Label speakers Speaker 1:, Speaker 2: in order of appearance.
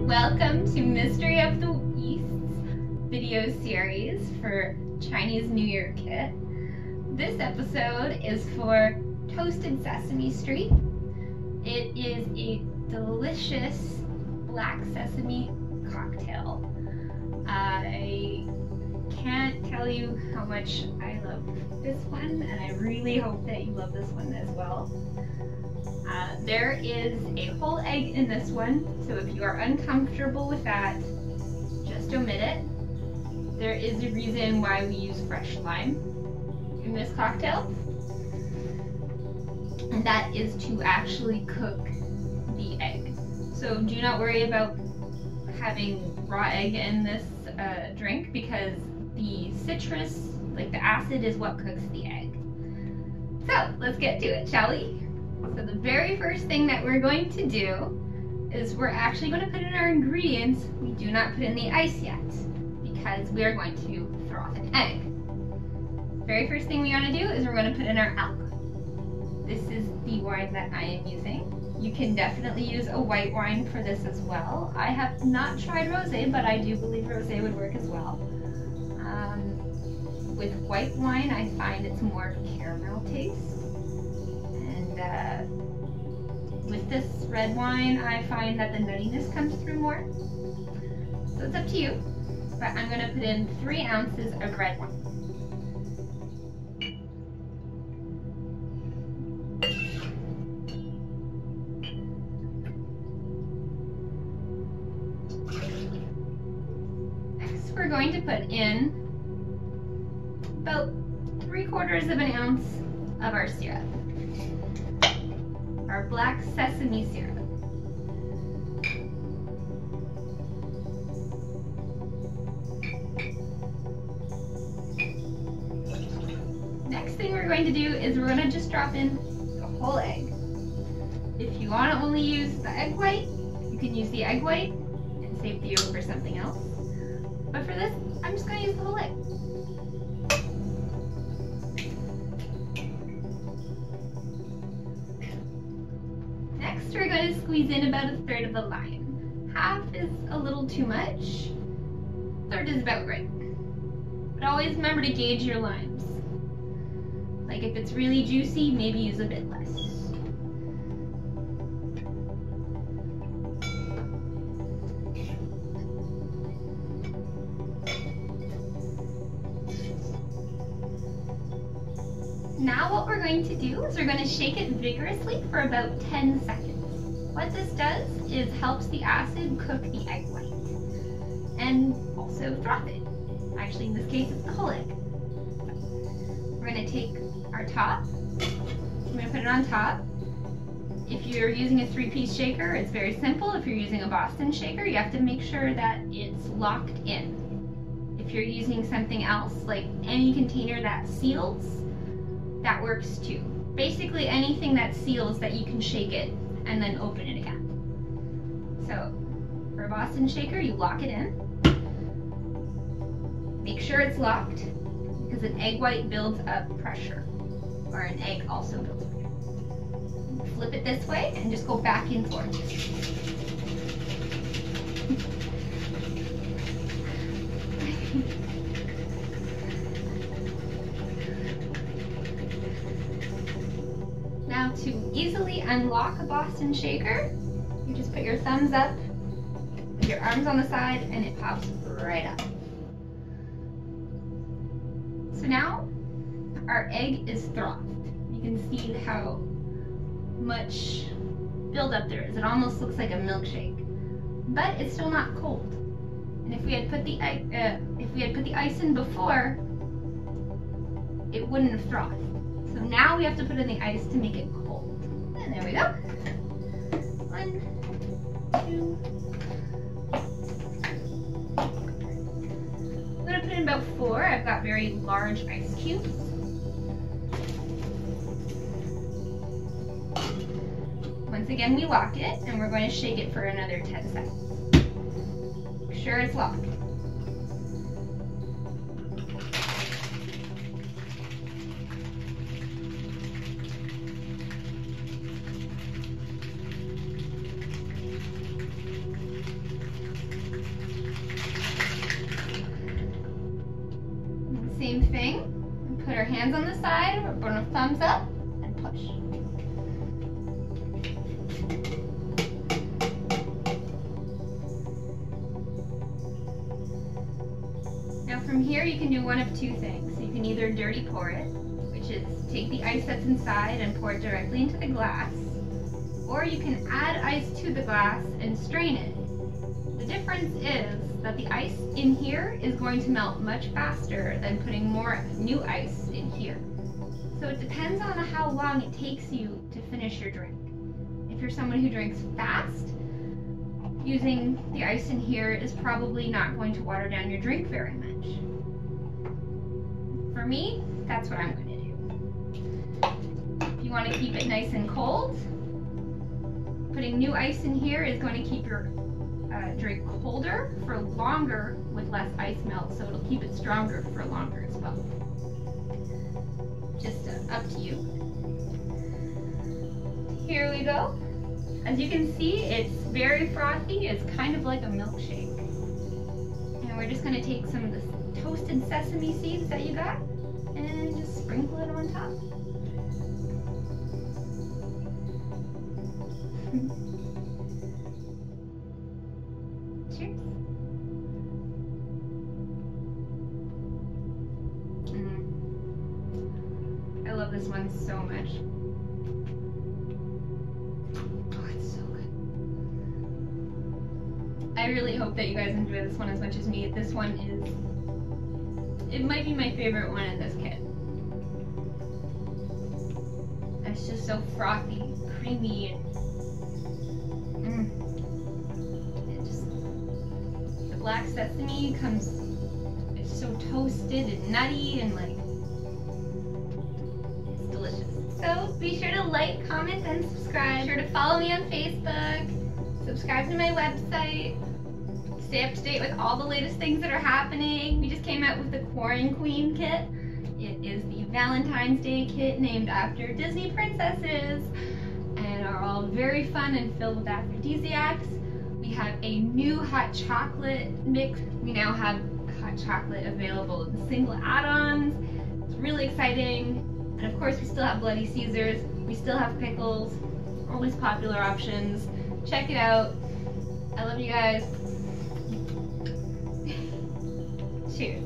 Speaker 1: Welcome to Mystery of the East's video series for Chinese New Year kit. This episode is for Toasted Sesame Street. It is a delicious black sesame cocktail. I can't tell you how much I love this one, and I really hope that you love this one as well. There is a whole egg in this one, so if you are uncomfortable with that, just omit it. There is a reason why we use fresh lime in this cocktail, and that is to actually cook the egg. So do not worry about having raw egg in this drink, because the citrus, like the acid, is what cooks the egg. So let's get to it, shall we? So the very first thing that we're going to do is we're actually going to put in our ingredients. We do not put in the ice yet, because we are going to froth an egg. Very first thing we want to do is we're going to put in our alcohol. This is the wine that I am using. You can definitely use a white wine for this as well. I have not tried rosé, but I do believe rosé would work as well. With white wine, I find it's more caramel taste. And with this red wine, I find that the nuttiness comes through more. So it's up to you. But I'm going to put in 3 ounces of red wine. Next, we're going to put in about 3/4 of an ounce of our syrup. Our black sesame syrup. Next thing we're going to do is we're going to just drop in the whole egg. If you want to only use the egg white, you can use the egg white and save the yolk for something else. But for this, I'm just going to use the whole egg. Next, we're going to squeeze in about 1/3 of the lime. Half is a little too much. 1/3 is about right. But always remember to gauge your limes. Like if it's really juicy, maybe use a bit less. Now what we're going to do is we're going to shake it vigorously for about 10 seconds. What this does is helps the acid cook the egg white and also froth it. Actually, in this case, it's the whole egg. We're going to take our top. I'm going to put it on top. If you're using a 3-piece shaker, it's very simple. If you're using a Boston shaker, you have to make sure that it's locked in. If you're using something else, like any container that seals, that works too. Basically anything that seals that you can shake it and then open it again. So for a Boston shaker, you lock it in. Make sure it's locked, because an egg white builds up pressure, or an egg also builds pressure. Flip it this way and just go back and forth. Now to easily unlock a Boston shaker, you just put your thumbs up with your arms on the side and it pops right up. So now our egg is frothed. You can see how much buildup there is. It almost looks like a milkshake, but it's still not cold. And if we had put the ice in before, it wouldn't have frothed. So now we have to put in the ice to make it cold. And there we go. 1, 2. I'm going to put in about 4. I've got very large ice cubes. Once again, we lock it, and we're going to shake it for another 10 seconds. Make sure it's locked. hands on the side, or put a thumbs up, and push. Now from here you can do one of two things. You can either dirty pour it, which is take the ice that's inside and pour it directly into the glass, or you can add ice to the glass and strain it. The difference is that the ice in here is going to melt much faster than putting more new ice in here. So it depends on how long it takes you to finish your drink. If you're someone who drinks fast, using the ice in here is probably not going to water down your drink very much. For me, that's what I'm going to do. If you want to keep it nice and cold, putting new ice in here is going to keep your drink colder for longer with less ice melt, so it'll keep it stronger for longer as well. Just up to you. Here we go. As you can see, it's very frothy. It's kind of like a milkshake. And we're just going to take some of the toasted sesame seeds that you got and just sprinkle it on top. Cheers. I love this one so much. Oh, it's so good. I really hope that you guys enjoy this one as much as me. This one is, it might be my favorite one in this kit. It's just so frothy, creamy, and the black sesame comes, it's so toasted and nutty and like, it's delicious. So be sure to like, comment, and subscribe. Be sure to follow me on Facebook, subscribe to my website, stay up to date with all the latest things that are happening. We just came out with the Quarren Queen kit. It is the Valentine's Day kit named after Disney princesses and are all very fun and filled with aphrodisiacs. We have a new hot chocolate mix. We now have hot chocolate available in single add-ons. It's really exciting. And of course we still have Bloody Caesars. We still have pickles. Always popular options. Check it out. I love you guys. Cheers.